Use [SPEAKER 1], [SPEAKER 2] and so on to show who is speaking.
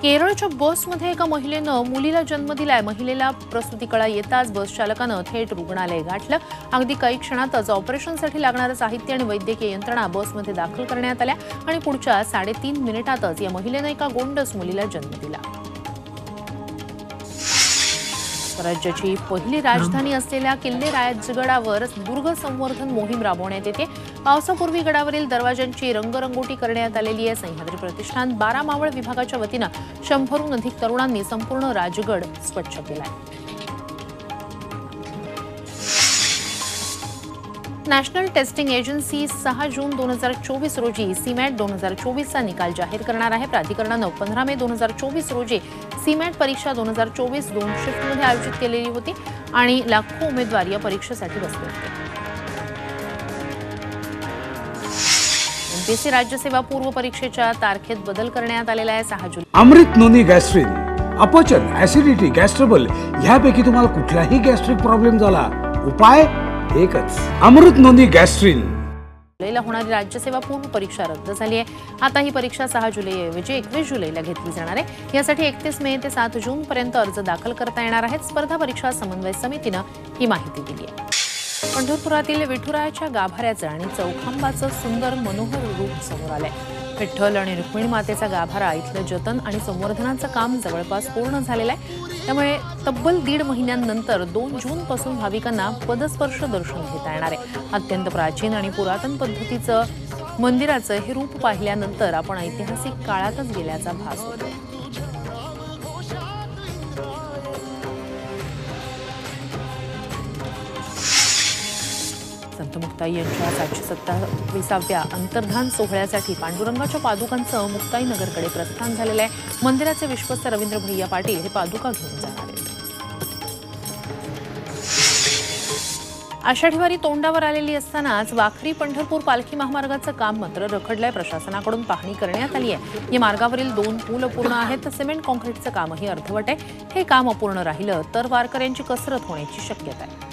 [SPEAKER 1] केरळच्या बसमध्ये एका महिलेनं मुलीला जन्म दिलाय। महिलेला प्रसूती कळा येताच बस चालकानं थेट रुग्णालय गाठलं। अगदी काही क्षणातच ऑपरेशनसाठी लागणारं साहित्य आणि वैद्यकीय यंत्रणा बसमध्ये दाखल करण्यात आल्या आणि पुढच्या 3.5 मिनिटातच या महिलेनं एका गोंडस मुलीला जन्म दिला। राज्याची पहिली राजधानी असलेल्या किल्ले राजगडावर दुर्ग संवर्धन मोहीम राबवण्यात येते। पावसापूर्वी गडावरील दरवाजांची रंगरंगोटी करण्यात आलेली आहे। सह्याद्री प्रतिष्ठान 12 मावळ विभागाच्या वतीनं 100हून अधिक तरुणांनी संपूर्ण राजगड स्वच्छ केलाय। नॅशनल टेस्टिंग एजन्सी 6 जून 2024 रोजी सीमॅट 2024चा निकाल जाहीर करणार आहे। प्राधिकरणानं 15 मे 2024 रोजी सीमॅट परीक्षा 2024 2 शिफ्टमध्ये आयोजित केलेली होती आणि लाखो उमेदवार या परीक्षेसाठी बसले होते। एमपीएससी राज्यसेवा पूर्व परीक्षेच्या तारखेत बदल करण्यात आलेला आहे। 6 जुलै।
[SPEAKER 2] अमृत नोनी गॅस्ट्रिन, अपचन, ऍसिडिटी, गॅस्ट्रबल ह्यापैकी तुम्हाला कुठलाही गॅस्ट्रिक प्रॉब्लेम झाला, उपाय एकच, अमृत नोनी गॅस्ट्रिन।
[SPEAKER 1] जुलैला होणारी राज्यसेवा पूर्व परीक्षा रद्द झाली आहे। आता ही परीक्षा 6 जुलैऐवजी 21 जुलैला घेतली जाणार आहे। यासाठी 31 मे ते 7 जून पर्यंत अर्ज दाखल करता येणार आहेत। स्पर्धा परीक्षा समन्वय समितीनं ही माहिती दिली आहे। पंढरपुरातील विठुरायाच्या गाभाऱ्याचं आणि चौखांबाचं सुंदर मनोहर रूप समोर आलंय। विठ्ठल आणि रुक्मिणी मातेचा गाभारा इथलं जतन आणि संवर्धनाचं काम जवळपास पूर्ण झालेलं आहे। त्यामुळे तब्बल 1.5 महिन्यांनंतर 2 जून पासून भाविकांना पदस्पर्श दर्शन घेता येणार आहे। अत्यंत प्राचीन आणि पुरातन पद्धतीचं मंदिराचं हे रूप पाहिल्यानंतर आपण ऐतिहासिक काळातच गेल्याचा भास होतो। संत मुक्ताई यांच्या 727व्या अंतर्धान सोहळ्यासाठी पांडुरंगाच्या पादुकांचं मुक्ताईनगरकडे प्रस्थान झालेलं आहे। मंदिराचे विश्वस्त रवींद्र भैया पाटील हे पादुका घेऊन जाणार आहेत। आषाढी वारी तोंडावर आलेली असतानाच वाखरी पंढरपूर पालखी महामार्गाचं काम मात्र रखडलंय। प्रशासनाकडून पाहणी करण्यात आली आहे। या मार्गावरील 2 पूल अपूर्ण आहेत। सिमेंट कॉन्क्रीटचं कामही अर्धवट आहे। हे काम अपूर्ण राहिलं तर वारकऱ्यांची कसरत होण्याची शक्यता आहे।